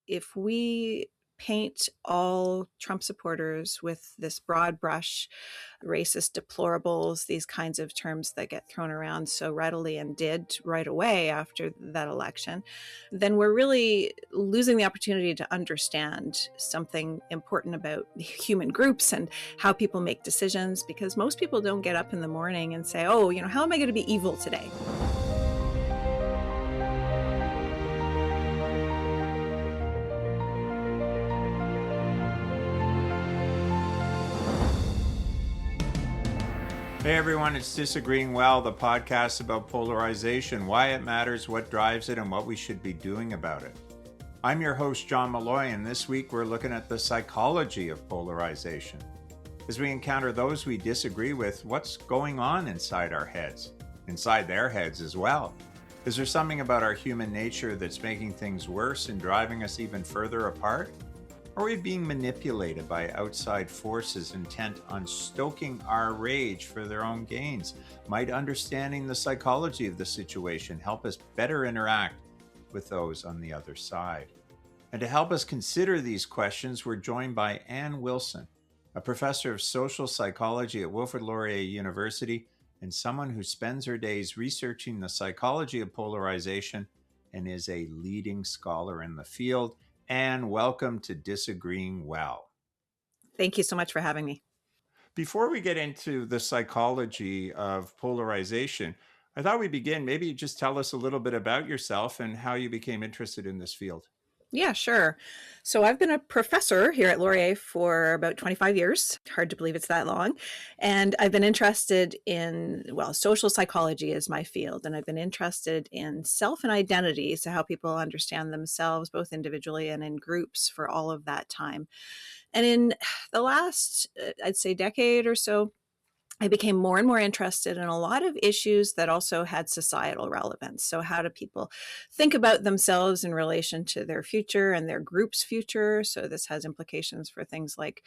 if we paint all Trump supporters with this broad brush, racist deplorables, these kinds of terms that get thrown around so readily and did right away after that election, then we're really losing the opportunity to understand something important about human groups and how people make decisions, because most people don't get up in the morning and say, oh, how am I going to be evil today? Hey everyone, it's Disagreeing Well, the podcast about polarization, why it matters, what drives it, and what we should be doing about it. I'm your host, John Malloy, and this week we're looking at the psychology of polarization. As we encounter those we disagree with, what's going on inside our heads? Inside their heads as well. Is there something about our human nature that's making things worse and driving us even further apart? Are we being manipulated by outside forces intent on stoking our rage for their own gains? Might understanding the psychology of the situation help us better interact with those on the other side? And to help us consider these questions, we're joined by Ann Wilson, a professor of social psychology at Wilfrid Laurier University and someone who spends her days researching the psychology of polarization and is a leading scholar in the field. And welcome to Disagreeing Well. Thank you so much for having me. Before we get into the psychology of polarization, I thought we'd begin. Maybe just tell us a little bit about yourself and how you became interested in this field. Yeah, sure. So I've been a professor here at Laurier for about 25 years. Hard to believe it's that long. And I've been interested in, social psychology is my field. And I've been interested in self and identity, so how people understand themselves, both individually and in groups, for all of that time. And in the last, I'd say, decade or so, I became more and more interested in a lot of issues that also had societal relevance. So how do people think about themselves in relation to their future and their group's future? So this has implications for things like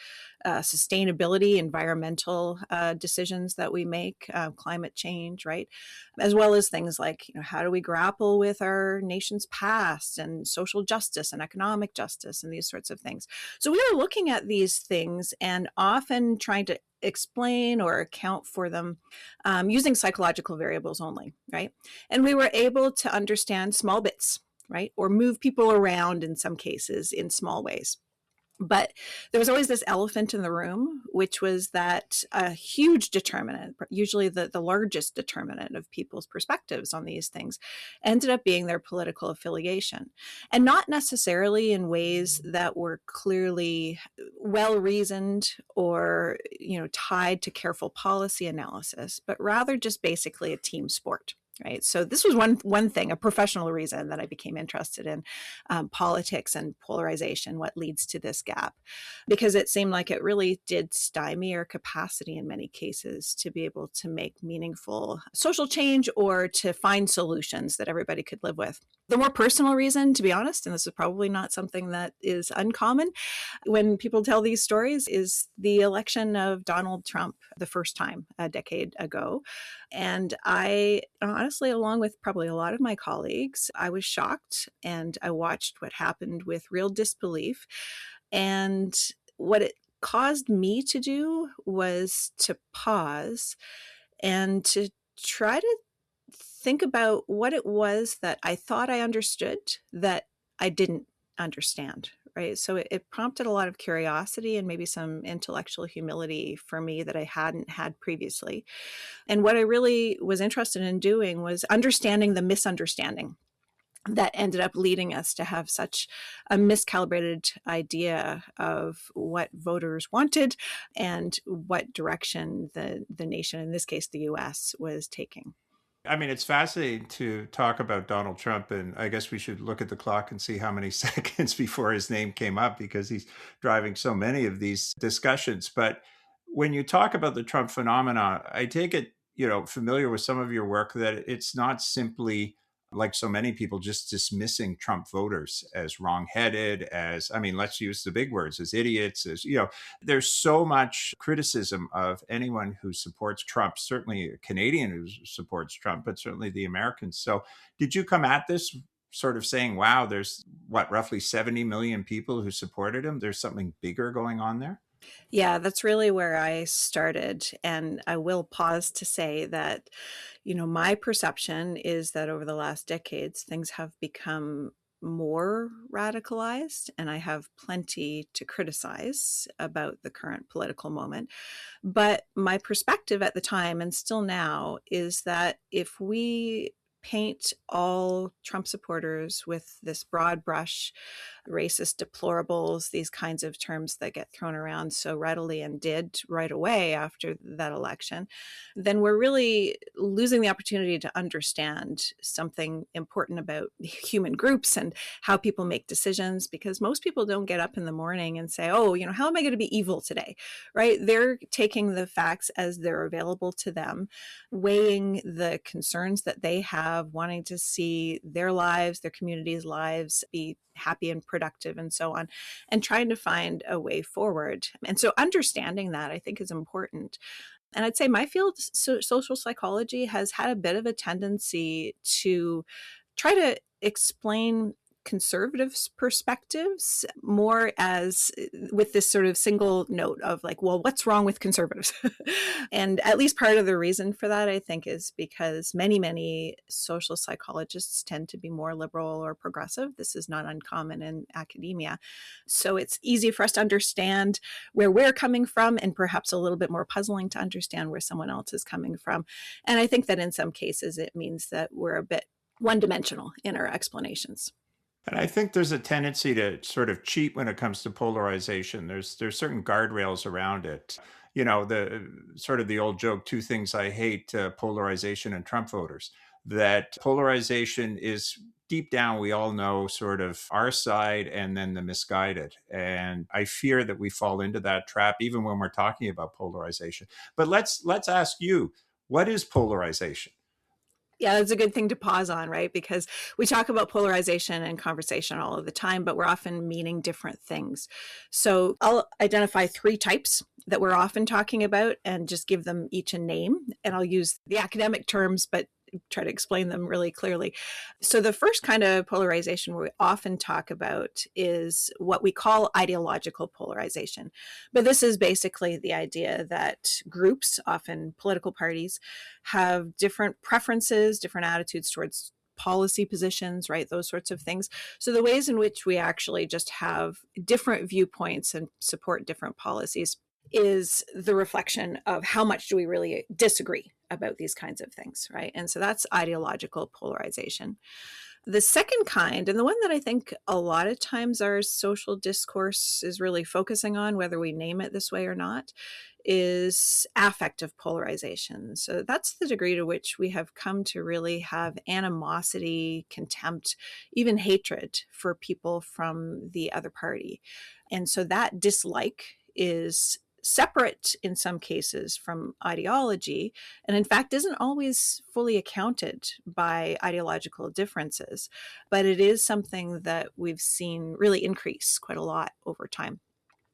sustainability, environmental decisions that we make, climate change, right? As well as things like, how do we grapple with our nation's past and social justice and economic justice and these sorts of things. So we were looking at these things and often trying to explain or account for them using psychological variables only, right? And we were able to understand small bits, right? Or move people around in some cases in small ways. But there was always this elephant in the room, which was that a huge determinant, usually the largest determinant of people's perspectives on these things, ended up being their political affiliation. And not necessarily in ways that were clearly well-reasoned or, tied to careful policy analysis, but rather just basically a team sport. Right. So this was one thing, a professional reason that I became interested in politics and polarization, what leads to this gap, because it seemed like it really did stymie our capacity in many cases to be able to make meaningful social change or to find solutions that everybody could live with. The more personal reason, to be honest, and this is probably not something that is uncommon when people tell these stories, is the election of Donald Trump the first time a decade ago. And I honestly, along with probably a lot of my colleagues, I was shocked and I watched what happened with real disbelief. And what it caused me to do was to pause and to try to think about what it was that I thought I understood that I didn't understand. Right. So it prompted a lot of curiosity and maybe some intellectual humility for me that I hadn't had previously. And what I really was interested in doing was understanding the misunderstanding that ended up leading us to have such a miscalibrated idea of what voters wanted and what direction the nation, in this case, the US, was taking. I mean, it's fascinating to talk about Donald Trump, and I guess we should look at the clock and see how many seconds before his name came up because he's driving so many of these discussions. But when you talk about the Trump phenomena, I take it, familiar with some of your work, that it's not simply like so many people just dismissing Trump voters as wrongheaded, as, I mean, let's use the big words, as idiots, as, there's so much criticism of anyone who supports Trump, certainly a Canadian who supports Trump, but certainly the Americans. So did you come at this sort of saying, wow, there's what, roughly 70 million people who supported him? There's something bigger going on there? Yeah, that's really where I started. And I will pause to say that, my perception is that over the last decades, things have become more radicalized, and I have plenty to criticize about the current political moment. But my perspective at the time, and still now, is that if we paint all Trump supporters with this broad brush, racist deplorables, these kinds of terms that get thrown around so readily and did right away after that election, then we're really losing the opportunity to understand something important about human groups and how people make decisions, because most people don't get up in the morning and say, oh, how am I going to be evil today? Right? They're taking the facts as they're available to them, weighing the concerns that they have, wanting to see their lives, their communities' lives be happy and productive and so on, and trying to find a way forward. And so understanding that, I think, is important. And I'd say my field, social psychology, has had a bit of a tendency to try to explain conservative perspectives more as with this sort of single note of like, well, what's wrong with conservatives? And at least part of the reason for that, I think, is because many social psychologists tend to be more liberal or progressive. This is not uncommon in academia. So it's easy for us to understand where we're coming from, and perhaps a little bit more puzzling to understand where someone else is coming from. And I think that in some cases it means that we're a bit one-dimensional in our explanations. And I think there's a tendency to sort of cheat when it comes to polarization. There's certain guardrails around it. The sort of the old joke, two things I hate, polarization and Trump voters. That polarization is deep down, we all know sort of our side and then the misguided. And I fear that we fall into that trap even when we're talking about polarization. But let's ask you, what is polarization? Yeah, that's a good thing to pause on, right? Because we talk about polarization and conversation all of the time, but we're often meaning different things. So I'll identify 3 types that we're often talking about and just give them each a name. And I'll use the academic terms, but try to explain them really clearly. So the first kind of polarization we often talk about is what we call ideological polarization. But this is basically the idea that groups, often political parties, have different preferences, different attitudes towards policy positions, right? Those sorts of things. So the ways in which we actually just have different viewpoints and support different policies is the reflection of how much do we really disagree about these kinds of things, right? And so that's ideological polarization. The second kind, and the one that I think a lot of times our social discourse is really focusing on, whether we name it this way or not, is affective polarization. So that's the degree to which we have come to really have animosity, contempt, even hatred for people from the other party. And so that dislike is separate in some cases from ideology, and in fact isn't always fully accounted by ideological differences, but it is something that we've seen really increase quite a lot over time.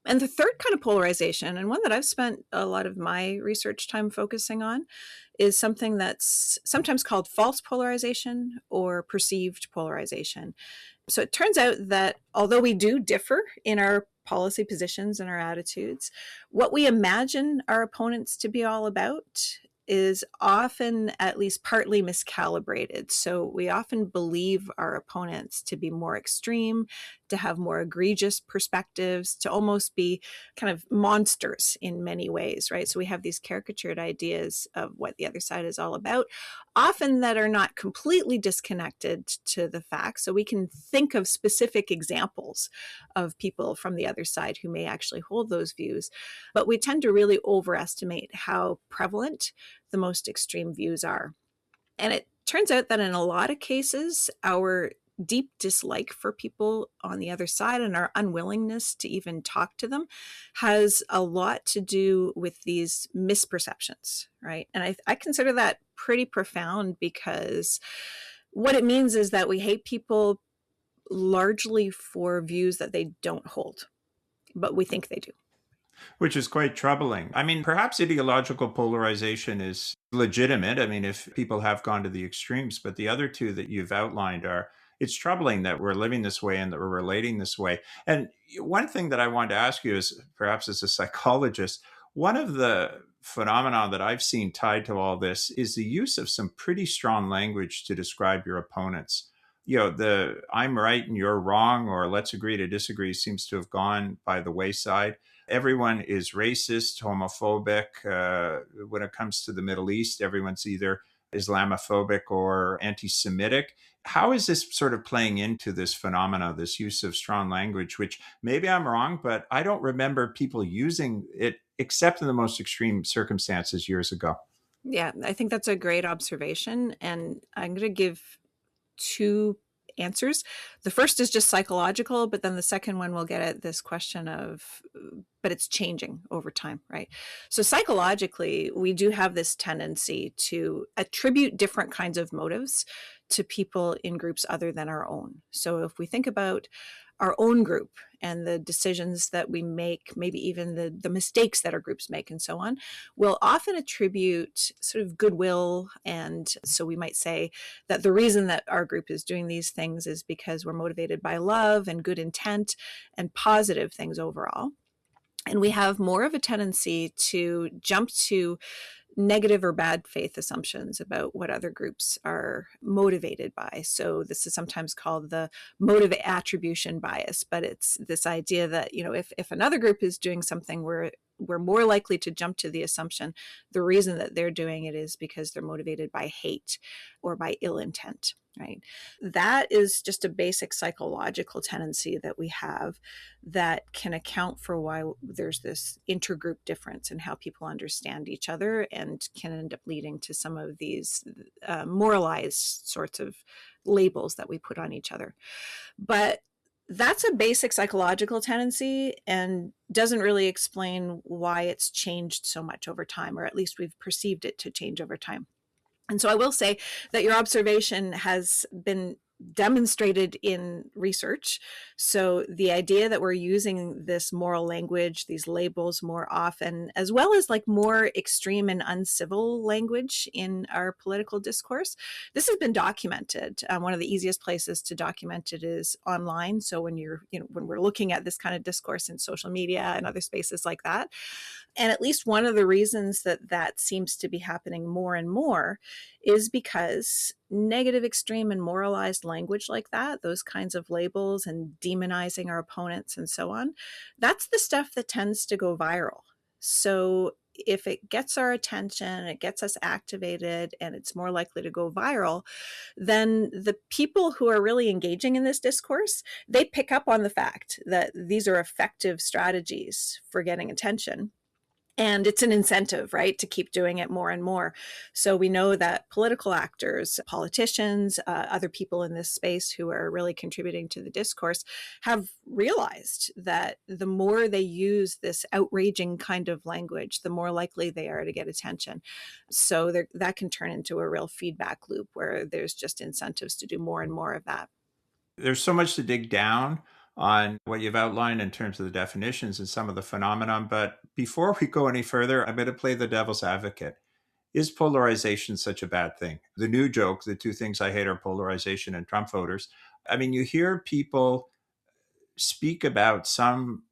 And the third kind of polarization, and one that I've spent a lot of my research time focusing on, is something that's sometimes called false polarization or perceived polarization. So it turns out that although we do differ in our policy positions and our attitudes, what we imagine our opponents to be all about is often at least partly miscalibrated. So we often believe our opponents to be more extreme, to have more egregious perspectives, to almost be kind of monsters in many ways, right? So we have these caricatured ideas of what the other side is all about, often that are not completely disconnected to the facts. So we can think of specific examples of people from the other side who may actually hold those views, but we tend to really overestimate how prevalent the most extreme views are. And it turns out that in a lot of cases, our deep dislike for people on the other side and our unwillingness to even talk to them has a lot to do with these misperceptions, right? And I consider that pretty profound, because what it means is that we hate people largely for views that they don't hold, but we think they do. Which is quite troubling. I mean, perhaps ideological polarization is legitimate. I mean, if people have gone to the extremes, but the other two that you've outlined are It's troubling that we're living this way and that we're relating this way. And one thing that I wanted to ask you is, perhaps as a psychologist, one of the phenomena that I've seen tied to all this is the use of some pretty strong language to describe your opponents. The I'm right and you're wrong, or let's agree to disagree, seems to have gone by the wayside. Everyone is racist, homophobic. When it comes to the Middle East, everyone's either Islamophobic or anti Semitic. How is this sort of playing into this phenomena, this use of strong language, which maybe I'm wrong, but I don't remember people using it except in the most extreme circumstances years ago? Yeah, I think that's a great observation. And I'm going to give two answers. The first is just psychological, but then the second one will get at this question of, but it's changing over time, right? So psychologically, we do have this tendency to attribute different kinds of motives to people in groups other than our own. So if we think about our own group and the decisions that we make, maybe even the mistakes that our groups make and so on, we'll often attribute sort of goodwill. And so we might say that the reason that our group is doing these things is because we're motivated by love and good intent and positive things overall. And we have more of a tendency to jump to negative or bad faith assumptions about what other groups are motivated by. So this is sometimes called the motive attribution bias, but it's this idea that, if another group is doing something, we're more likely to jump to the assumption the reason that they're doing it is because they're motivated by hate or by ill intent, right? That is just a basic psychological tendency that we have that can account for why there's this intergroup difference in how people understand each other and can end up leading to some of these moralized sorts of labels that we put on each other. But that's a basic psychological tendency and doesn't really explain why it's changed so much over time, or at least we've perceived it to change over time. And so I will say that your observation has been demonstrated in research. So the idea that we're using this moral language, these labels more often, as well as like more extreme and uncivil language in our political discourse, this has been documented. One of the easiest places to document it is online. So when when we're looking at this kind of discourse in social media and other spaces like that, and at least one of the reasons that that seems to be happening more and more is because negative, extreme, and moralized language like that, those kinds of labels and demonizing our opponents and so on, that's the stuff that tends to go viral. So if it gets our attention, it gets us activated, and it's more likely to go viral, then the people who are really engaging in this discourse, they pick up on the fact that these are effective strategies for getting attention. And it's an incentive, right, to keep doing it more and more. So we know that political actors, politicians, other people in this space who are really contributing to the discourse have realized that the more they use this outraging kind of language, the more likely they are to get attention. So that can turn into a real feedback loop where there's just incentives to do more and more of that. There's so much to dig down on what you've outlined in terms of the definitions and some of the phenomenon. But before we go any further, I'm going to play the devil's advocate. Is polarization such a bad thing? The new joke, the two things I hate are polarization and Trump voters. I mean, you hear people speak about some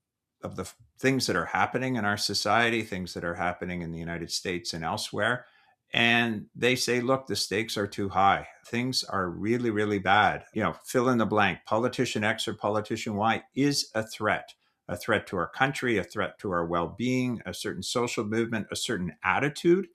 of the things that are happening in our society, things that are happening in the United States and elsewhere. And they say, look, the stakes are too high. Things are really, really bad. Fill in the blank. Politician X or politician Y is a threat to our country, a threat to our well being, a certain social movement, a certain attitude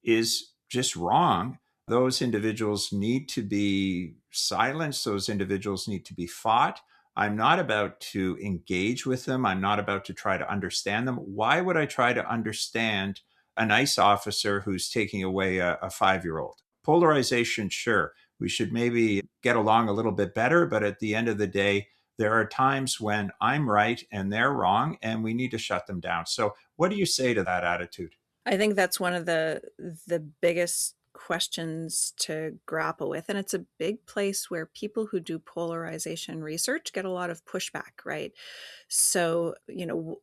is just wrong. Those individuals need to be silenced. Those individuals need to be fought. I'm not about to engage with them. I'm not about to try to understand them. Why would I try to understand a nice officer who's taking away a 5-year-old? Polarization, sure. We should maybe get along a little bit better, but at the end of the day, there are times when I'm right and they're wrong, and we need to shut them down. So what do you say to that attitude? I think that's one of the biggest questions to grapple with. And it's a big place where people who do polarization research get a lot of pushback, right? So,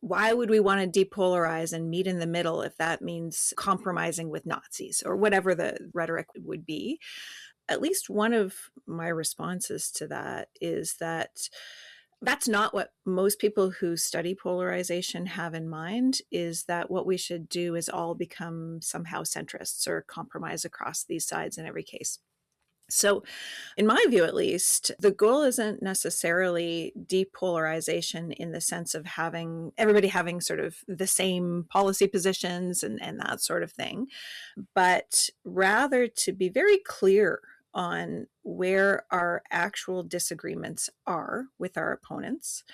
why would we want to depolarize and meet in the middle if that means compromising with Nazis or whatever the rhetoric would be? at least one of my responses to that is that that's not what most people who study polarization have in mind, is that what we should do is all become somehow centrists or compromise across these sides in every case. So, in my view at least, the goal isn't necessarily depolarization in the sense of having everybody having sort of the same policy positions and that sort of thing, but rather to be very clear on where our actual disagreements are with our opponents.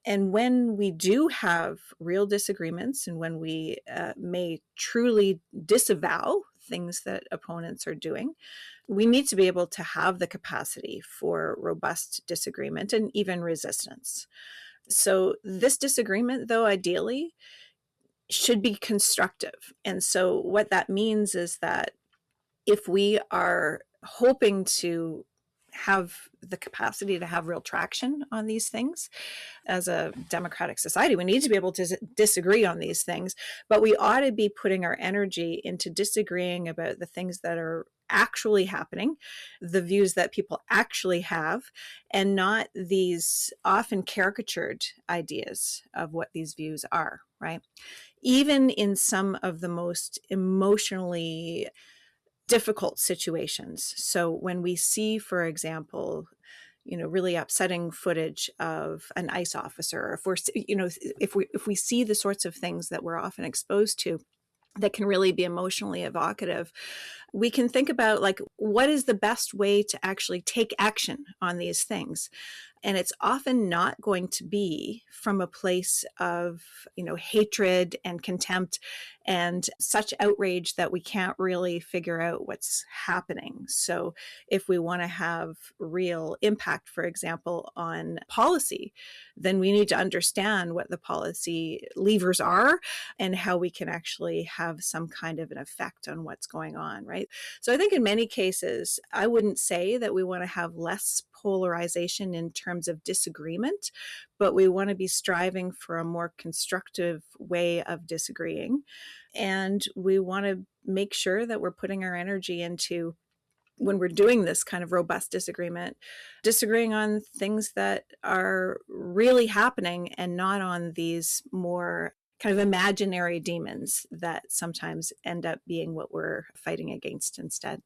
And when we do have real disagreements and when we may truly disavow things that opponents are doing, we need to be able to have the capacity for robust disagreement and even resistance. So, this disagreement, though, ideally should be constructive. And so, what that means is that if we are hoping to have the capacity to have real traction on these things as a democratic society, we need to be able to disagree on these things, but we ought to be putting our energy into disagreeing about the things that are actually happening, the views that people actually have, and not these often caricatured ideas of what these views are, right? Even in some of the most emotionally difficult situations. So when we see, for example, really upsetting footage of an ICE officer, if we're, if we see the sorts of things that we're often exposed to that can really be emotionally evocative, we can think about like, what is the best way to actually take action on these things? And it's often not going to be from a place of, hatred and contempt and such outrage that we can't really figure out what's happening. So if we want to have real impact, for example, on policy, then we need to understand what the policy levers are and how we can actually have some kind of an effect on what's going on, right? So I think in many cases, I wouldn't say that we want to have less polarization in terms of disagreement, but we want to be striving for a more constructive way of disagreeing. And we want to make sure that we're putting our energy into, when we're doing this kind of robust disagreement, disagreeing on things that are really happening and not on these more kind of imaginary demons that sometimes end up being what we're fighting against instead.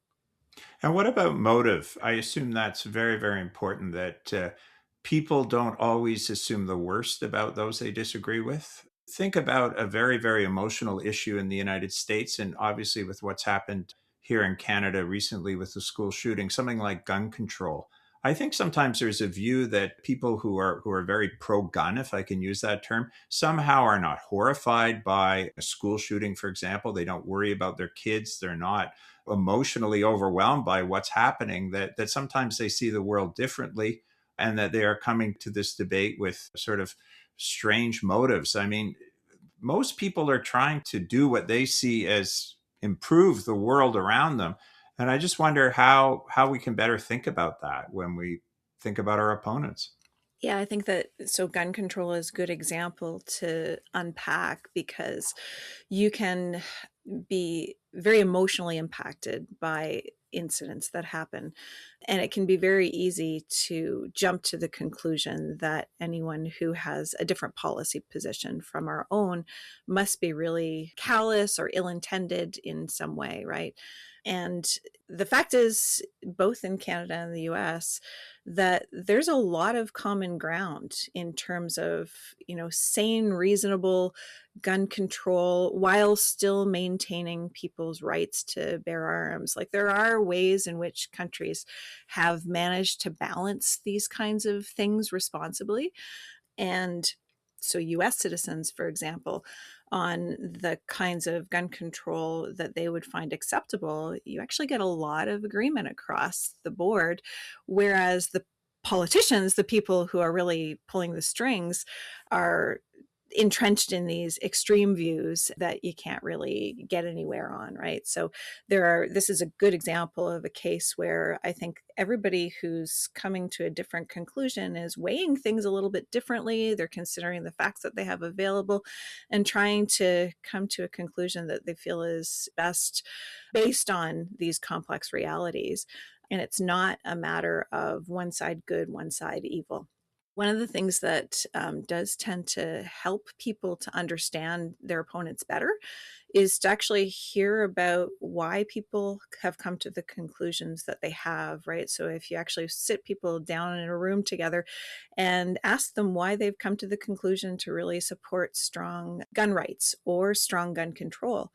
And what about motive? I assume that's very, very important that people don't always assume the worst about those they disagree with. Think about a very, very emotional issue in the United States, and obviously with what's happened here in Canada recently with the school shooting, something like gun control. I think sometimes there's a view that people who are very pro-gun, if I can use that term, somehow are not horrified by a school shooting, for example. They don't worry about their kids. They're not emotionally overwhelmed by what's happening, that sometimes they see the world differently and that they are coming to this debate with sort of strange motives. I mean, most people are trying to do what they see as improve the world around them. And I just wonder how we can better think about that when we think about our opponents. Yeah, I think that so gun control is a good example to unpack because you can be very emotionally impacted by incidents that happen. And it can be very easy to jump to the conclusion that anyone who has a different policy position from our own must be really callous or ill intended in some way, right? And the fact is, both in Canada and the US, that there's a lot of common ground in terms of, sane, reasonable gun control while still maintaining people's rights to bear arms. Like there are ways in which countries have managed to balance these kinds of things responsibly. And so US citizens, for example, on the kinds of gun control that they would find acceptable, you actually get a lot of agreement across the board. Whereas the politicians, the people who are really pulling the strings, are entrenched in these extreme views that you can't really get anywhere on, right? So this is a good example of a case where I think everybody who's coming to a different conclusion is weighing things a little bit differently. They're considering the facts that they have available and trying to come to a conclusion that they feel is best based on these complex realities. And it's not a matter of one side good, one side evil. One of the things that does tend to help people to understand their opponents better is to actually hear about why people have come to the conclusions that they have, right? So if you actually sit people down in a room together and ask them why they've come to the conclusion to really support strong gun rights or strong gun control,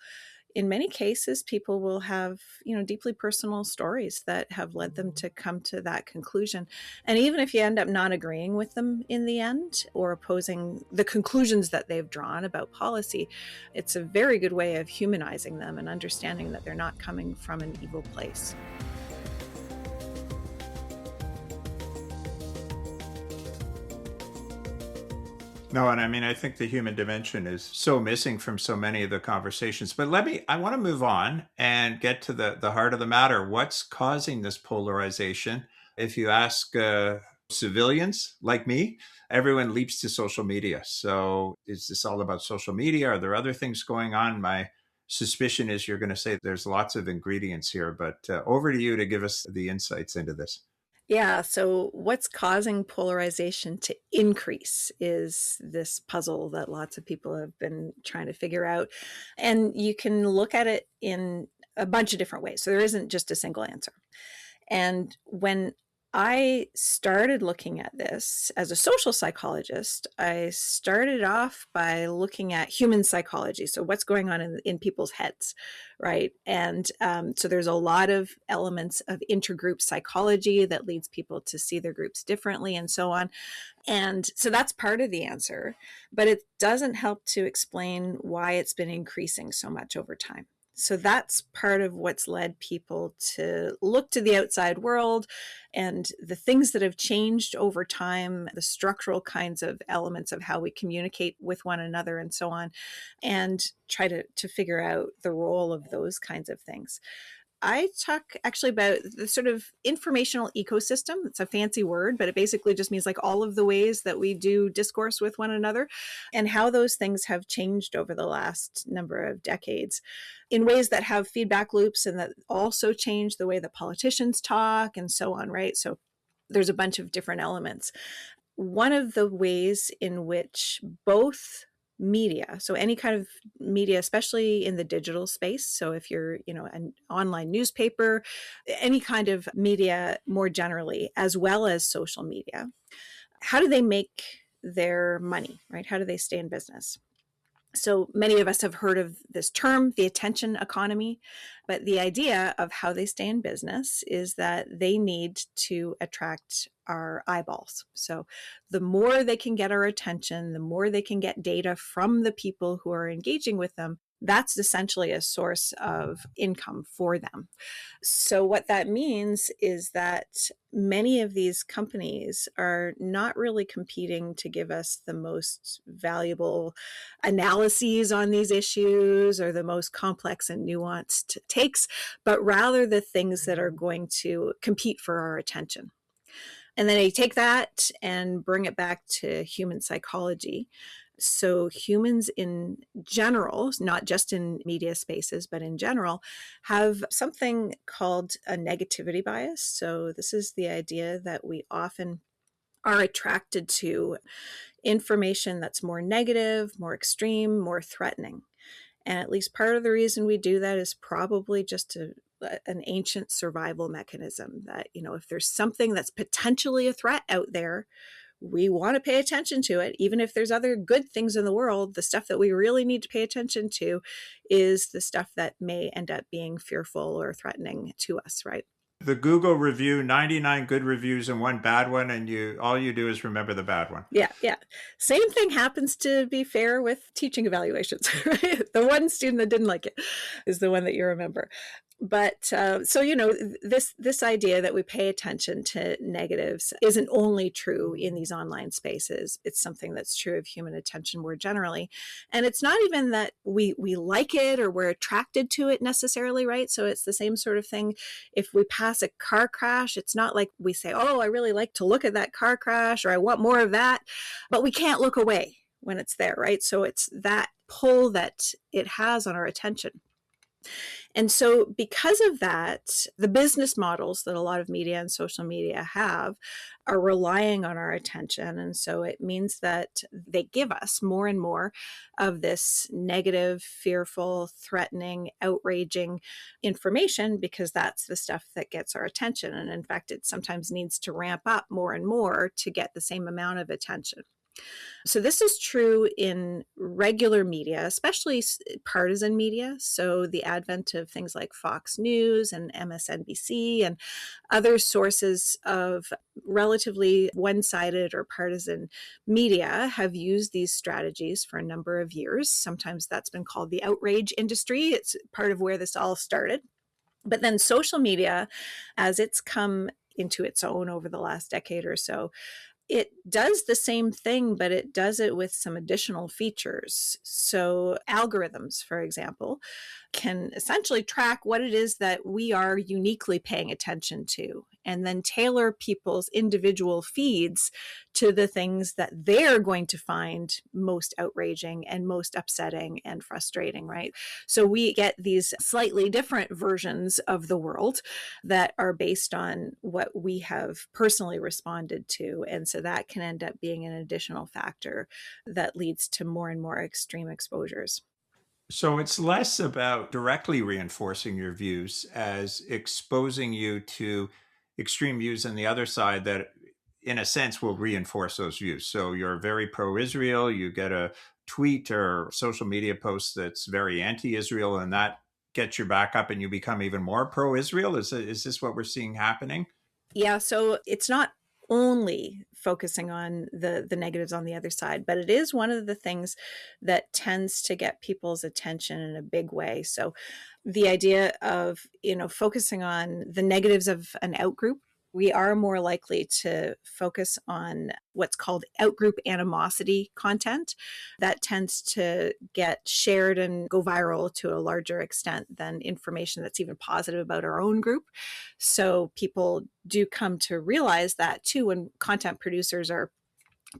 in many cases, people will have, deeply personal stories that have led them to come to that conclusion. And even if you end up not agreeing with them in the end or opposing the conclusions that they've drawn about policy, it's a very good way of humanizing them and understanding that they're not coming from an evil place. No, and I mean, I think the human dimension is so missing from so many of the conversations. But I want to move on and get to the heart of the matter. What's causing this polarization? If you ask civilians like me, everyone leaps to social media. So is this all about social media? Are there other things going on? My suspicion is you're going to say there's lots of ingredients here, but over to you to give us the insights into this. Yeah, so what's causing polarization to increase is this puzzle that lots of people have been trying to figure out. And you can look at it in a bunch of different ways. So there isn't just a single answer. And when I started looking at this as a social psychologist, I started off by looking at human psychology. So what's going on in people's heads, right? And so there's a lot of elements of intergroup psychology that leads people to see their groups differently and so on. And so that's part of the answer, but it doesn't help to explain why it's been increasing so much over time. So that's part of what's led people to look to the outside world and the things that have changed over time, the structural kinds of elements of how we communicate with one another and so on, and try to figure out the role of those kinds of things. I talk actually about the sort of informational ecosystem. It's a fancy word, but it basically just means like all of the ways that we do discourse with one another and how those things have changed over the last number of decades in ways that have feedback loops and that also change the way that politicians talk and so on, right? So there's a bunch of different elements. One of the ways in which both media, so any kind of media, especially in the digital space, so if you're an online newspaper, any kind of media more generally, as well as social media, how do they make their money, right? How do they stay in business? So many of us have heard of this term, the attention economy, but the idea of how they stay in business is that they need to attract our eyeballs. So the more they can get our attention, the more they can get data from the people who are engaging with them, that's essentially a source of income for them. So what that means is that many of these companies are not really competing to give us the most valuable analyses on these issues or the most complex and nuanced takes, but rather the things that are going to compete for our attention. And then I take that and bring it back to human psychology. So humans in general, not just in media spaces, but in general, have something called a negativity bias. So this is the idea that we often are attracted to information that's more negative, more extreme, more threatening. And at least part of the reason we do that is probably just an ancient survival mechanism that, if there's something that's potentially a threat out there, we want to pay attention to it. Even if there's other good things in the world, the stuff that we really need to pay attention to is the stuff that may end up being fearful or threatening to us, right? The Google review, 99 good reviews and one bad one, and all you do is remember the bad one. Yeah. Same thing happens, to be fair, with teaching evaluations, right? The one student that didn't like it is the one that you remember. But so, this idea that we pay attention to negatives isn't only true in these online spaces. It's something that's true of human attention more generally. And it's not even that we like it or we're attracted to it necessarily, right? So it's the same sort of thing. If we pass a car crash, it's not like we say, oh, I really like to look at that car crash, or I want more of that, but we can't look away when it's there, right? So it's that pull that it has on our attention. And so, because of that, the business models that a lot of media and social media have are relying on our attention. And so, it means that they give us more and more of this negative, fearful, threatening, outraging information because that's the stuff that gets our attention. And in fact, it sometimes needs to ramp up more and more to get the same amount of attention. So, this is true in regular media, especially partisan media. So, the advent of things like Fox News and MSNBC and other sources of relatively one sided or partisan media have used these strategies for a number of years. Sometimes that's been called the outrage industry. It's part of where this all started. But then social media, as it's come into its own over the last decade or so, it does the same thing, but it does it with some additional features. So, algorithms, for example, can essentially track what it is that we are uniquely paying attention to, and then tailor people's individual feeds to the things that they're going to find most outraging and most upsetting and frustrating, right? So, we get these slightly different versions of the world that are based on what we have personally responded to. And so that can end up being an additional factor that leads to more and more extreme exposures. So it's less about directly reinforcing your views as exposing you to extreme views on the other side that, in a sense, will reinforce those views. So you're very pro Israel, you get a tweet or social media post that's very anti Israel, and that gets your back up and you become even more pro Israel. Is this what we're seeing happening? Yeah, so it's not only focusing on the negatives on the other side, but it is one of the things that tends to get people's attention in a big way. So the idea of, focusing on the negatives of an outgroup, we are more likely to focus on what's called outgroup animosity content that tends to get shared and go viral to a larger extent than information that's even positive about our own group. So people do come to realize that too when content producers are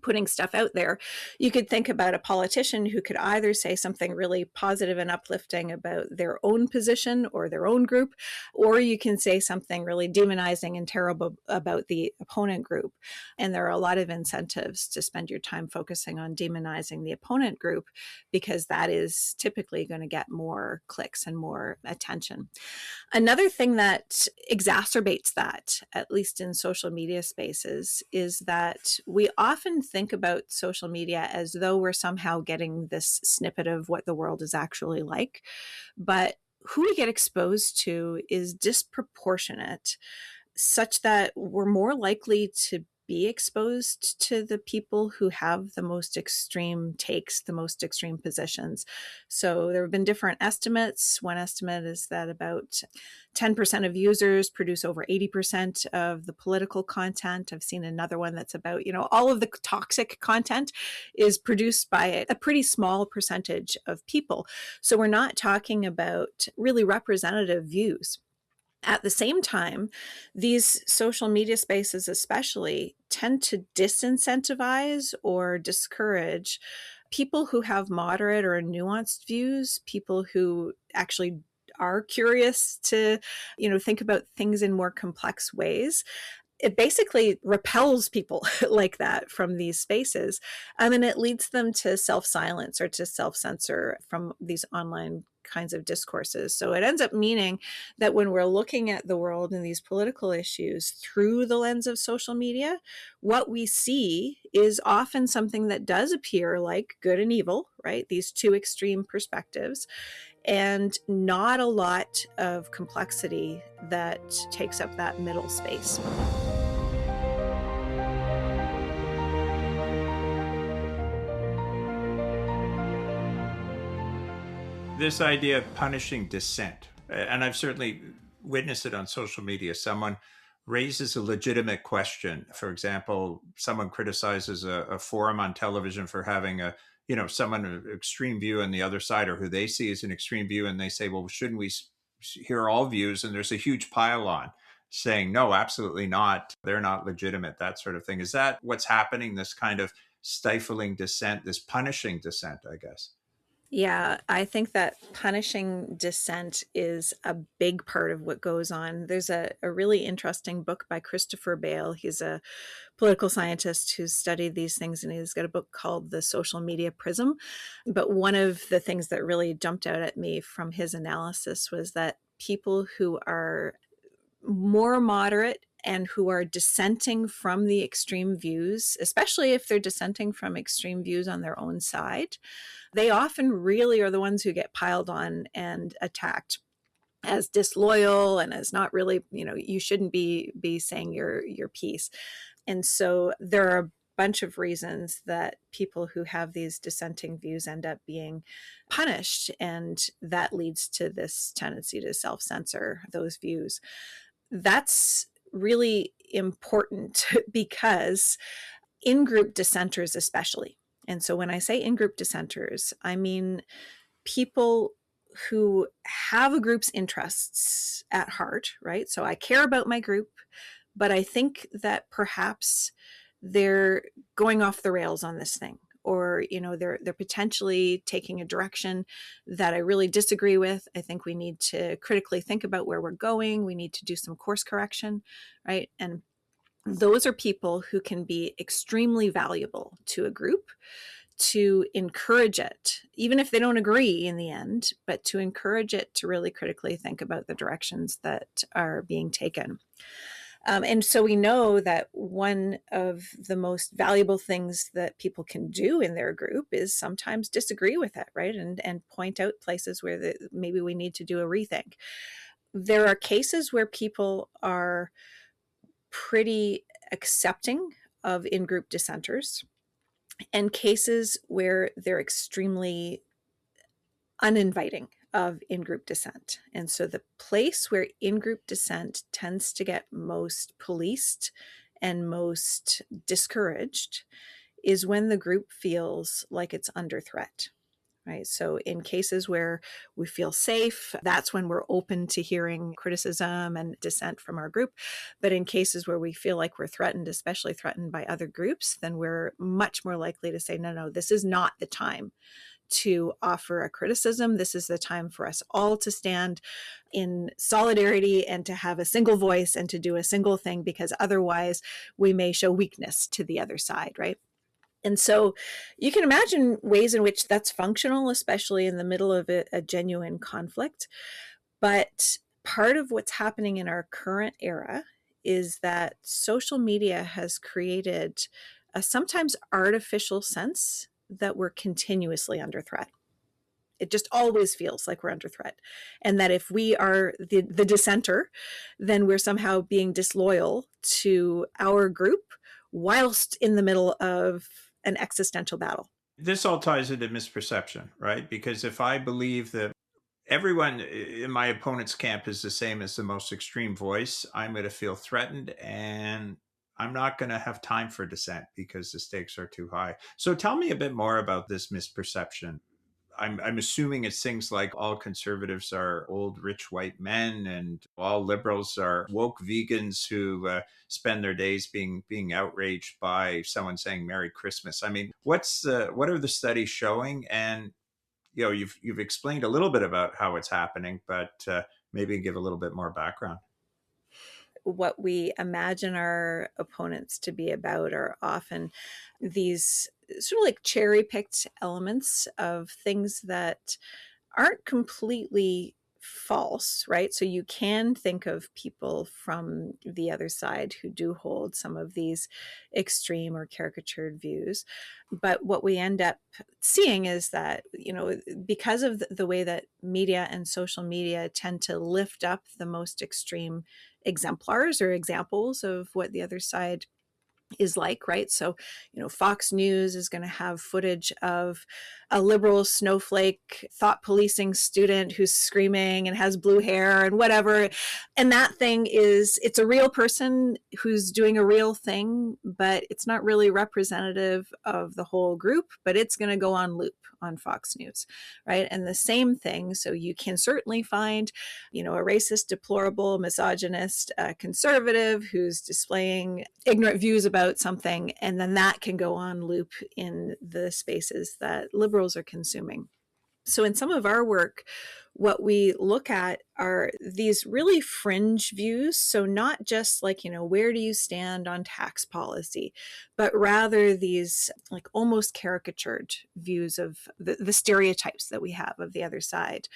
putting stuff out there. You could think about a politician who could either say something really positive and uplifting about their own position or their own group, or you can say something really demonizing and terrible about the opponent group. And there are a lot of incentives to spend your time focusing on demonizing the opponent group because that is typically going to get more clicks and more attention. Another thing that exacerbates that, at least in social media spaces, is that we often think about social media as though we're somehow getting this snippet of what the world is actually like. But who we get exposed to is disproportionate, such that we're more likely to be exposed to the people who have the most extreme takes, the most extreme positions. So there have been different estimates. One estimate is that about 10% of users produce over 80% of the political content. I've seen another one that's about, all of the toxic content is produced by a pretty small percentage of people. So we're not talking about really representative views. At the same time, these social media spaces especially tend to disincentivize or discourage people who have moderate or nuanced views, people who actually are curious to, think about things in more complex ways. It basically repels people like that from these spaces. And it leads them to self-silence or to self-censor from these online kinds of discourses. So it ends up meaning that when we're looking at the world and these political issues through the lens of social media, what we see is often something that does appear like good and evil, right? These two extreme perspectives, and not a lot of complexity that takes up that middle space. This idea of punishing dissent, and I've certainly witnessed it on social media. Someone raises a legitimate question. For example, someone criticizes a forum on television for having someone an extreme view on the other side, or who they see as an extreme view, and they say, well, shouldn't we hear all views? And there's a huge pile on saying, no, absolutely not. They're not legitimate, that sort of thing. Is that what's happening? This kind of stifling dissent, this punishing dissent, I guess? Yeah, I think that punishing dissent is a big part of what goes on. There's a really interesting book by Christopher Bale. He's a political scientist who's studied these things, and he's got a book called The Social Media Prism. But one of the things that really jumped out at me from his analysis was that people who are more moderate and who are dissenting from the extreme views, especially if they're dissenting from extreme views on their own side, they often really are the ones who get piled on and attacked as disloyal and as not really, you shouldn't be saying your piece. And so there are a bunch of reasons that people who have these dissenting views end up being punished, and that leads to this tendency to self-censor those views. That's really important because in-group dissenters especially, and so when I say in-group dissenters, I mean people who have a group's interests at heart, right? So I care about my group, but I think that perhaps they're going off the rails on this thing, or they're potentially taking a direction that I really disagree with. I think we need to critically think about where we're going. We need to do some course correction, right? And those are people who can be extremely valuable to a group, to encourage it, even if they don't agree in the end, but to encourage it to really critically think about the directions that are being taken. And so we know that one of the most valuable things that people can do in their group is sometimes disagree with it, right? And point out places where maybe we need to do a rethink. There are cases where people are pretty accepting of in-group dissenters, and cases where they're extremely uninviting of in-group dissent. And so the place where in-group dissent tends to get most policed and most discouraged is when the group feels like it's under threat. Right. So in cases where we feel safe, that's when we're open to hearing criticism and dissent from our group. But in cases where we feel like we're threatened, especially threatened by other groups, then we're much more likely to say, no, this is not the time to offer a criticism. This is the time for us all to stand in solidarity and to have a single voice and to do a single thing, because otherwise we may show weakness to the other side, right? And so you can imagine ways in which that's functional, especially in the middle of a genuine conflict. But part of what's happening in our current era is that social media has created a sometimes artificial sense that we're continuously under threat. It just always feels like we're under threat. And that if we are the dissenter, then we're somehow being disloyal to our group whilst in the middle of an existential battle. This all ties into misperception, right? Because if I believe that everyone in my opponent's camp is the same as the most extreme voice, I'm going to feel threatened, and I'm not going to have time for dissent because the stakes are too high. So tell me a bit more about this misperception. I'm assuming it's things like all conservatives are old, rich white men, and all liberals are woke vegans who spend their days being outraged by someone saying "Merry Christmas." I mean, what are the studies showing? And you've explained a little bit about how it's happening, but maybe give a little bit more background. What we imagine our opponents to be about are often these sort of like cherry picked elements of things that aren't completely false, right? So you can think of people from the other side who do hold some of these extreme or caricatured views. But what we end up seeing is that, because of the way that media and social media tend to lift up the most extreme exemplars or examples of what the other side is like, right? So, Fox News is going to have footage of a liberal snowflake thought policing student who's screaming and has blue hair and whatever. And that thing it's a real person who's doing a real thing, but it's not really representative of the whole group, but it's going to go on loop on Fox News, right? And the same thing. So you can certainly find, a racist, deplorable, misogynist, conservative who's displaying ignorant views about something, and then that can go on loop in the spaces that liberals are consuming. So in some of our work, what we look at are these really fringe views. So not just like, where do you stand on tax policy, but rather these like almost caricatured views of the stereotypes that we have of the other side.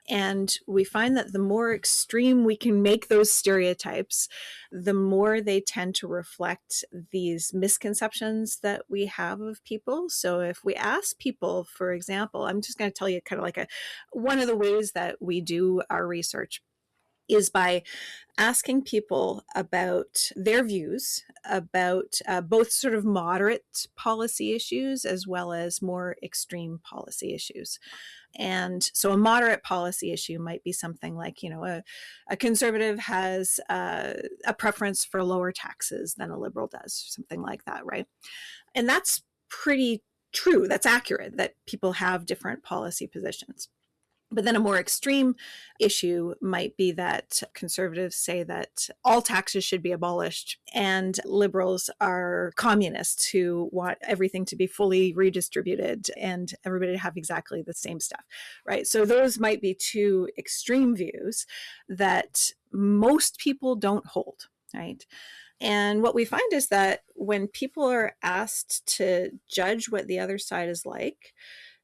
And we find that the more extreme we can make those stereotypes, the more they tend to reflect these misconceptions that we have of people. So if we ask people, for example, I'm just going to tell you kind of like one of the ways that we do our research is by asking people about their views about both sort of moderate policy issues as well as more extreme policy issues. And so a moderate policy issue might be something like, a conservative has a preference for lower taxes than a liberal does, something like that, right? And that's pretty true. That's accurate that people have different policy positions. But then a more extreme issue might be that conservatives say that all taxes should be abolished, and liberals are communists who want everything to be fully redistributed and everybody to have exactly the same stuff, right? So those might be two extreme views that most people don't hold, right? And what we find is that when people are asked to judge what the other side is like,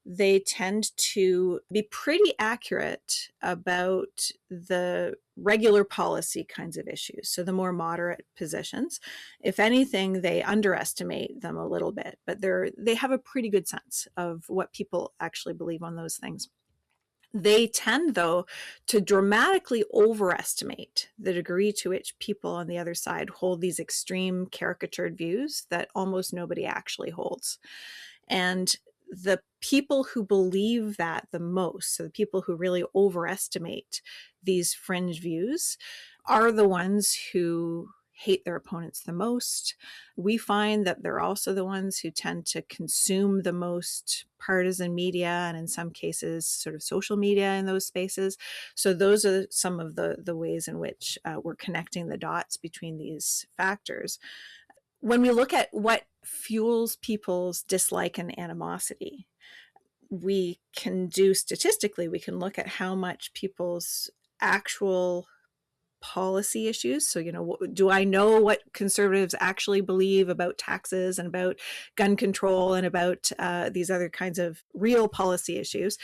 they tend to be pretty accurate about the regular policy kinds of issues. So the more moderate positions, if anything, they underestimate them a little bit, but they have a pretty good sense of what people actually believe on those things. They tend, though, to dramatically overestimate the degree to which people on the other side hold these extreme caricatured views that almost nobody actually holds. And the people who believe that the most, so the people who really overestimate these fringe views, are the ones who hate their opponents the most. We find that they're also the ones who tend to consume the most partisan media, and in some cases sort of social media in those spaces. So those are some of the ways in which we're connecting the dots between these factors. When we look at what fuels people's dislike and animosity, we can do statistically, we can look at how much people's actual policy issues. So, do I know what conservatives actually believe about taxes and about gun control and about these other kinds of real policy issues?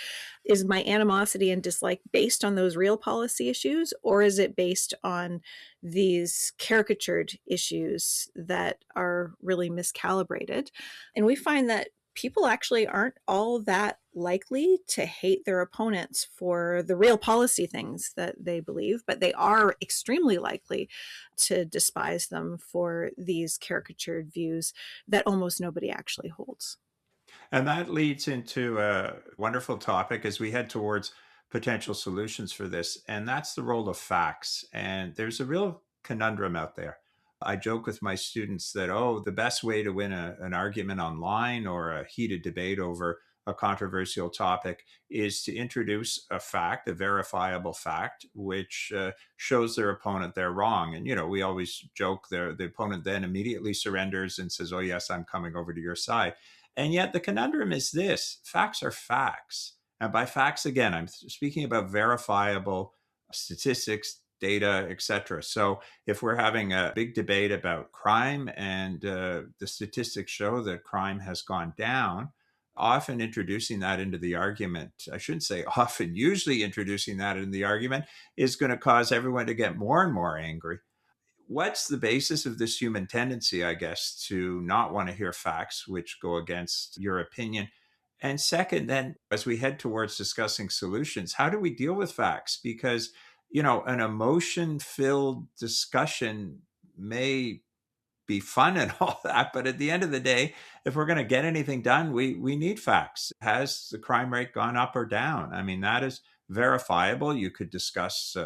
Is my animosity and dislike based on those real policy issues, or is it based on these caricatured issues that are really miscalibrated? And we find that people actually aren't all that likely to hate their opponents for the real policy things that they believe, but they are extremely likely to despise them for these caricatured views that almost nobody actually holds. And that leads into a wonderful topic as we head towards potential solutions for this. And that's the role of facts. And there's a real conundrum out there. I joke with my students that, the best way to win an argument online or a heated debate over a controversial topic is to introduce a fact, a verifiable fact, which shows their opponent they're wrong. And, we always joke the opponent then immediately surrenders and says, oh, yes, I'm coming over to your side. And yet the conundrum is this: facts are facts. And by facts, again, I'm speaking about verifiable statistics, data, etc. So if we're having a big debate about crime and the statistics show that crime has gone down, often introducing that into the argument, I shouldn't say often, usually introducing that in the argument is going to cause everyone to get more and more angry. What's the basis of this human tendency, I guess, to not want to hear facts which go against your opinion? And second, then, as we head towards discussing solutions, how do we deal with facts? Because, an emotion filled discussion may be fun and all that, but at the end of the day, if we're going to get anything done, we need facts. Has the crime rate gone up or down? I mean, that is verifiable. You could discuss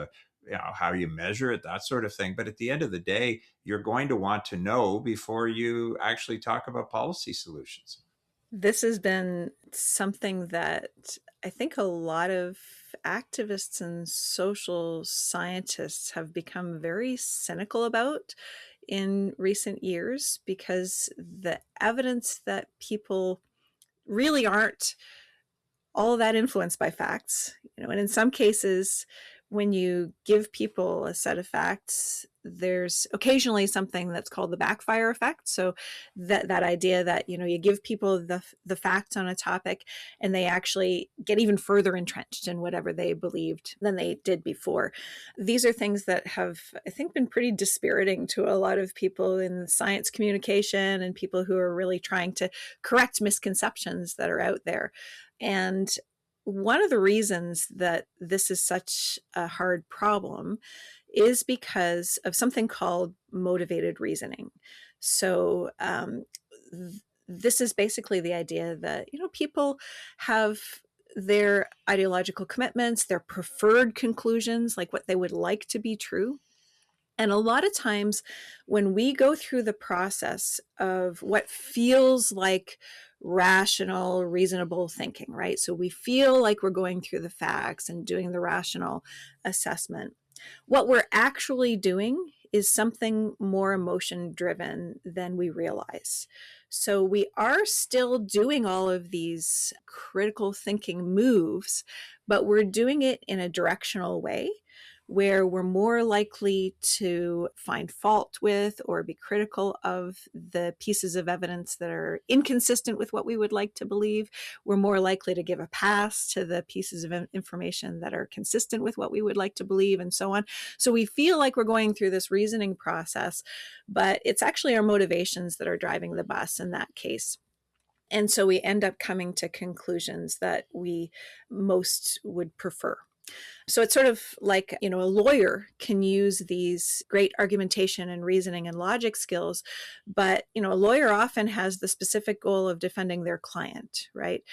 how you measure it, that sort of thing. But at the end of the day, you're going to want to know before you actually talk about policy solutions. This has been something that I think a lot of activists and social scientists have become very cynical about in recent years, because the evidence that people really aren't all that influenced by facts, and in some cases, when you give people a set of facts, there's occasionally something that's called the backfire effect. So that idea that, you give people the facts on a topic and they actually get even further entrenched in whatever they believed than they did before. These are things that have, I think, been pretty dispiriting to a lot of people in science communication and people who are really trying to correct misconceptions that are out there. And one of the reasons that this is such a hard problem is because of something called motivated reasoning. So, this is basically the idea that, people have their ideological commitments, their preferred conclusions, like what they would like to be true. And a lot of times when we go through the process of what feels like rational, reasonable thinking, right? So we feel like we're going through the facts and doing the rational assessment. What we're actually doing is something more emotion driven than we realize. So we are still doing all of these critical thinking moves, but we're doing it in a directional way where we're more likely to find fault with or be critical of the pieces of evidence that are inconsistent with what we would like to believe. We're more likely to give a pass to the pieces of information that are consistent with what we would like to believe, and so on. So we feel like we're going through this reasoning process, but it's actually our motivations that are driving the bus in that case. And so we end up coming to conclusions that we most would prefer. So it's sort of like, a lawyer can use these great argumentation and reasoning and logic skills, but, a lawyer often has the specific goal of defending their client, right?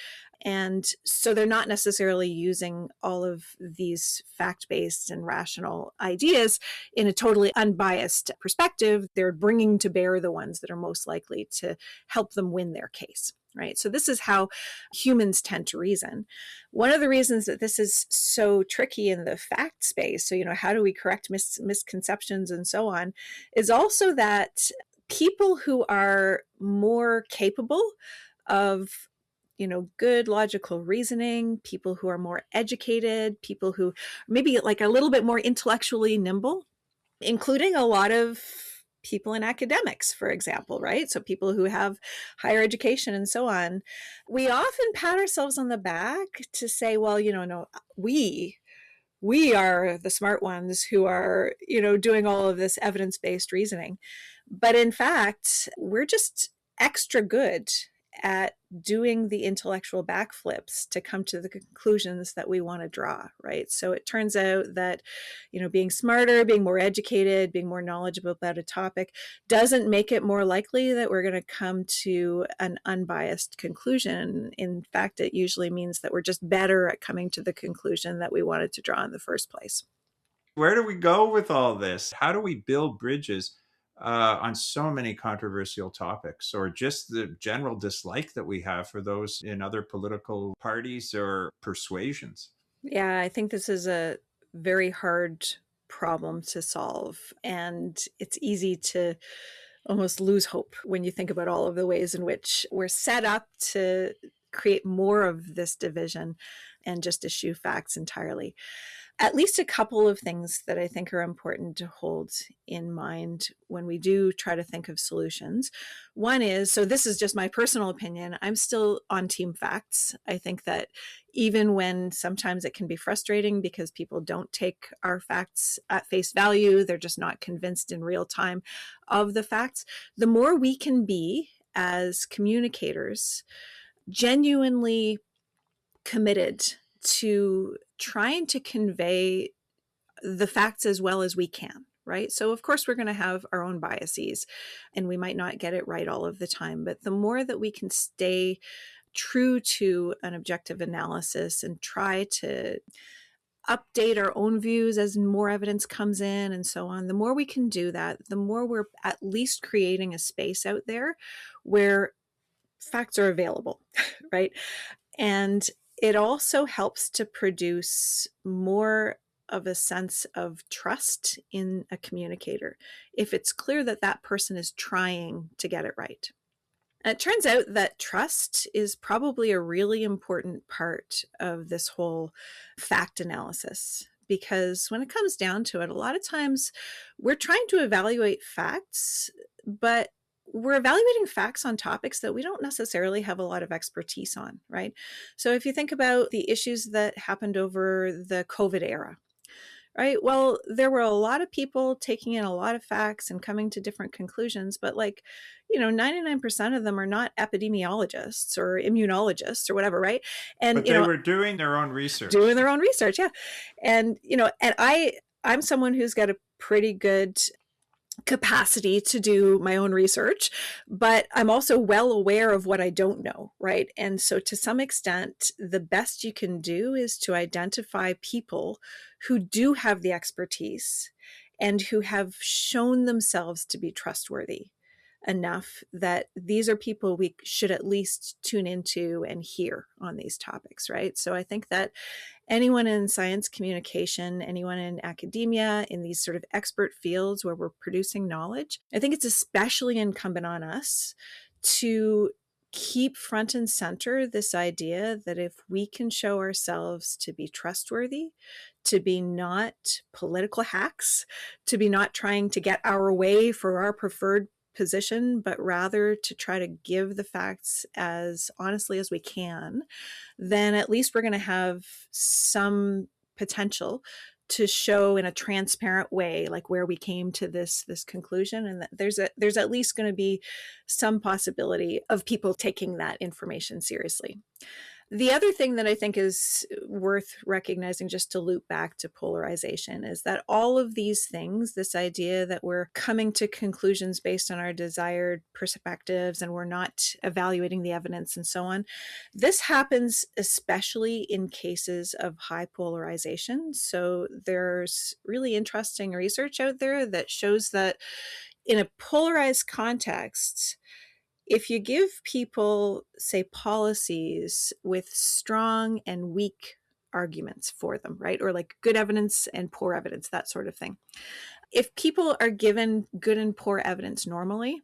And so they're not necessarily using all of these fact-based and rational ideas in a totally unbiased perspective. They're bringing to bear the ones that are most likely to help them win their case. Right. So this is how humans tend to reason. One of the reasons that this is so tricky in the fact space, so, how do we correct misconceptions and so on, is also that people who are more capable of, good logical reasoning, people who are more educated, people who maybe like a little bit more intellectually nimble, including a lot of people in academics, for example, right? So people who have higher education and so on, we often pat ourselves on the back to say, well, no, we are the smart ones who are, doing all of this evidence-based reasoning. But in fact, we're just extra good at doing the intellectual backflips to come to the conclusions that we want to draw, right? So it turns out that, being smarter, being more educated, being more knowledgeable about a topic doesn't make it more likely that we're going to come to an unbiased conclusion. In fact, it usually means that we're just better at coming to the conclusion that we wanted to draw in the first place. Where do we go with all this? How do we build bridges on so many controversial topics, or just the general dislike that we have for those in other political parties or persuasions? Yeah, I think this is a very hard problem to solve. And it's easy to almost lose hope when you think about all of the ways in which we're set up to create more of this division and just eschew facts entirely. At least a couple of things that I think are important to hold in mind when we do try to think of solutions. One is, so this is just my personal opinion, I'm still on team facts. I think that even when sometimes it can be frustrating because people don't take our facts at face value, they're just not convinced in real time of the facts, the more we can be as communicators genuinely committed to trying to convey the facts as well as we can, right? So of course we're going to have our own biases and we might not get it right all of the time, but the more that we can stay true to an objective analysis and try to update our own views as more evidence comes in and so on, the more we can do that, the more we're at least creating a space out there where facts are available, right? And it also helps to produce more of a sense of trust in a communicator if it's clear that that person is trying to get it right. It turns out that trust is probably a really important part of this whole fact analysis. Because when it comes down to it, a lot of times we're trying to evaluate facts, but we're evaluating facts on topics that we don't necessarily have a lot of expertise on, right? So if you think about the issues that happened over the COVID era, right? Well, there were a lot of people taking in a lot of facts and coming to different conclusions, but 99% of them are not epidemiologists or immunologists or whatever, right? And, But they were doing their own doing research. their own research, yeah. And, I'm someone who's got a pretty good capacity to do my own research, but I'm also well aware of what I don't know, right? And so to some extent, the best you can do is to identify people who do have the expertise and who have shown themselves to be trustworthy enough that these are people we should at least tune into and hear on these topics, right? So I think that anyone in science communication, anyone in academia, in these sort of expert fields where we're producing knowledge, I think it's especially incumbent on us to keep front and center this idea that if we can show ourselves to be trustworthy, to be not political hacks, to be not trying to get our way for our preferred position, but rather to try to give the facts as honestly as we can, then at least we're going to have some potential to show in a transparent way like where we came to this conclusion, and that there's at least going to be some possibility of people taking that information seriously. The other thing that I think is worth recognizing, just to loop back to polarization, is that all of these things, this idea that we're coming to conclusions based on our desired perspectives and we're not evaluating the evidence and so on, this happens especially in cases of high polarization. So there's really interesting research out there that shows that in a polarized context, if you give people, say, policies with strong and weak arguments for them, right? Or like good evidence and poor evidence, that sort of thing. If people are given good and poor evidence normally,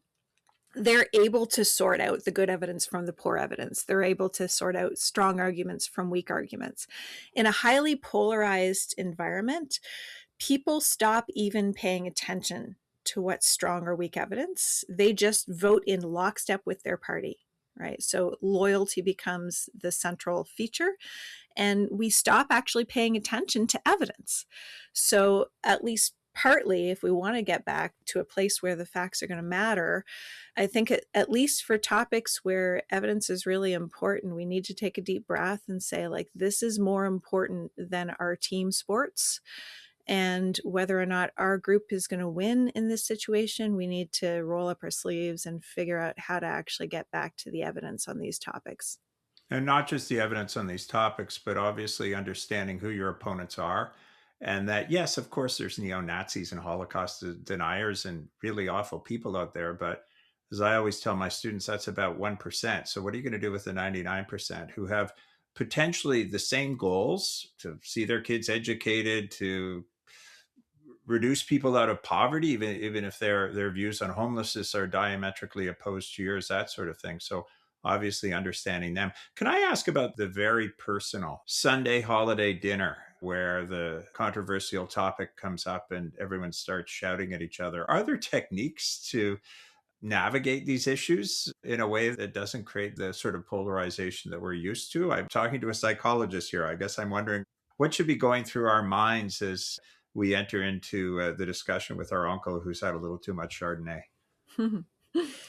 they're able to sort out the good evidence from the poor evidence. They're able to sort out strong arguments from weak arguments. In a highly polarized environment, people stop even paying attention to what's strong or weak evidence. They just vote in lockstep with their party, right? So loyalty becomes the central feature, and we stop actually paying attention to evidence. So at least partly, if we want to get back to a place where the facts are going to matter, I think at least for topics where evidence is really important, we need to take a deep breath and say, like, this is more important than our team sports. And whether or not our group is going to win in this situation, we need to roll up our sleeves and figure out how to actually get back to the evidence on these topics. And not just the evidence on these topics, but obviously understanding who your opponents are. And that, yes, of course, there's neo Nazis and Holocaust deniers and really awful people out there. But as I always tell my students, that's about 1%. So, what are you going to do with the 99% who have potentially the same goals to see their kids educated, to reduce people out of poverty, even if their views on homelessness are diametrically opposed to yours, that sort of thing. So obviously understanding them. Can I ask about the very personal Sunday holiday dinner where the controversial topic comes up and everyone starts shouting at each other? Are there techniques to navigate these issues in a way that doesn't create the sort of polarization that we're used to? I'm talking to a psychologist here. I guess I'm wondering what should be going through our minds as we enter into the discussion with our uncle who's had a little too much Chardonnay.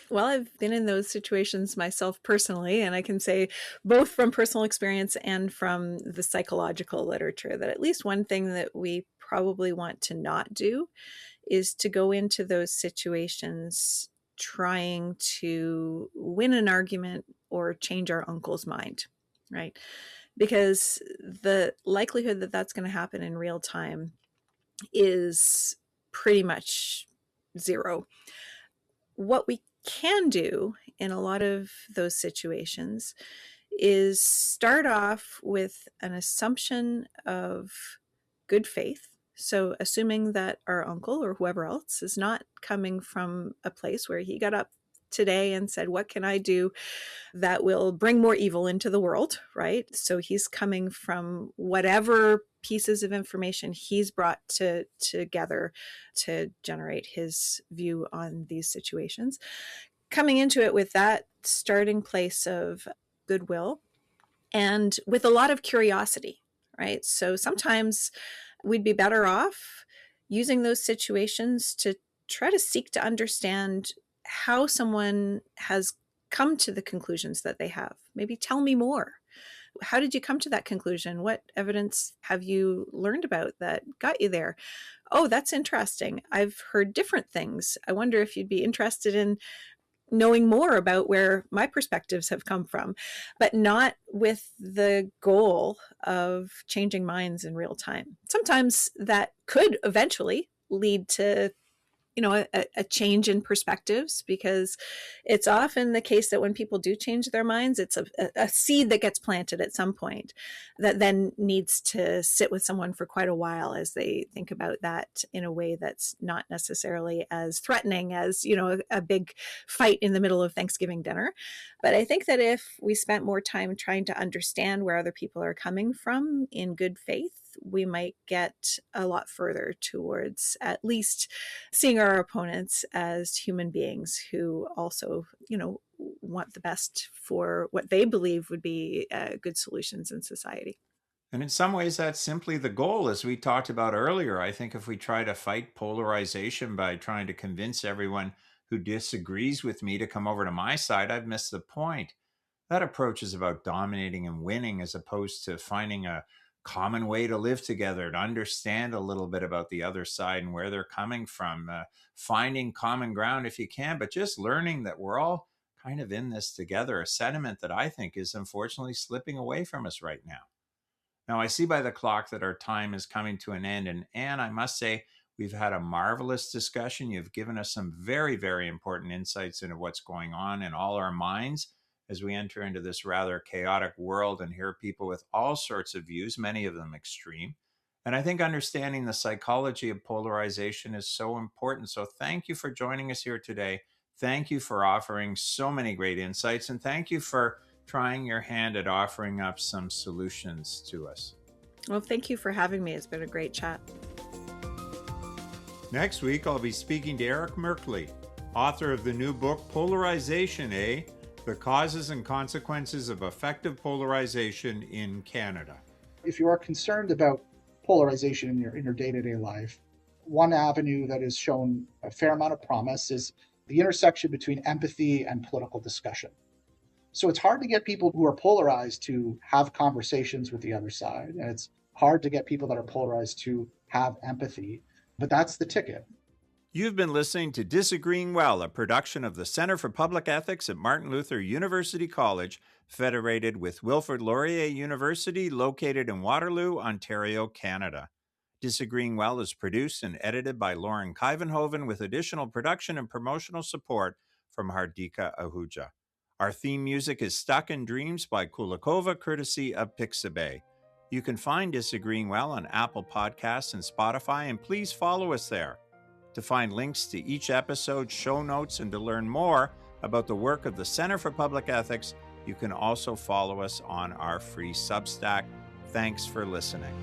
Well, I've been in those situations myself personally, and I can say both from personal experience and from the psychological literature that at least one thing that we probably want to not do is to go into those situations trying to win an argument or change our uncle's mind, right? Because the likelihood that that's going to happen in real time is pretty much zero. What we can do in a lot of those situations is start off with an assumption of good faith. So, assuming that our uncle or whoever else is not coming from a place where he got up today and said, what can I do that will bring more evil into the world, right? So he's coming from whatever pieces of information he's brought together to generate his view on these situations. Coming into it with that starting place of goodwill and with a lot of curiosity, right? So sometimes we'd be better off using those situations to try to seek to understand how someone has come to the conclusions that they have. Maybe tell me more. How did you come to that conclusion? What evidence have you learned about that got you there? Oh, that's interesting. I've heard different things. I wonder if you'd be interested in knowing more about where my perspectives have come from, but not with the goal of changing minds in real time. Sometimes that could eventually lead to a change in perspectives, because it's often the case that when people do change their minds, it's a seed that gets planted at some point that then needs to sit with someone for quite a while as they think about that in a way that's not necessarily as threatening as, a big fight in the middle of Thanksgiving dinner. But I think that if we spent more time trying to understand where other people are coming from in good faith, we might get a lot further towards at least seeing our opponents as human beings who also, want the best for what they believe would be good solutions in society. And in some ways, that's simply the goal, as we talked about earlier. I think if we try to fight polarization by trying to convince everyone who disagrees with me to come over to my side, I've missed the point. That approach is about dominating and winning, as opposed to finding a common way to live together, to understand a little bit about the other side and where they're coming from, finding common ground if you can, but just learning that we're all kind of in this together, a sentiment that I think is unfortunately slipping away from us right now. Now, I see by the clock that our time is coming to an end. And Anne, I must say, we've had a marvelous discussion. You've given us some very, very important insights into what's going on in all our minds as we enter into this rather chaotic world and hear people with all sorts of views, many of them extreme. And I think understanding the psychology of polarization is so important. So thank you for joining us here today. Thank you for offering so many great insights. And thank you for trying your hand at offering up some solutions to us. Well, thank you for having me. It's been a great chat. Next week, I'll be speaking to Eric Merkley, author of the new book, Polarization, The Causes and Consequences of Effective Polarization in Canada. If you are concerned about polarization in your day-to-day life, one avenue that has shown a fair amount of promise is the intersection between empathy and political discussion. So it's hard to get people who are polarized to have conversations with the other side, and it's hard to get people that are polarized to have empathy, but that's the ticket. You've been listening to Disagreeing Well, a production of the Center for Public Ethics at Martin Luther University College, federated with Wilfrid Laurier University, located in Waterloo, Ontario, Canada. Disagreeing Well is produced and edited by Lauren Kivenhoven, with additional production and promotional support from Hardika Ahuja. Our theme music is Stuck in Dreams by Kulikova, courtesy of Pixabay. You can find Disagreeing Well on Apple Podcasts and Spotify, and please follow us there. To find links to each episode, show notes, and to learn more about the work of the Center for Public Ethics, you can also follow us on our free Substack. Thanks for listening.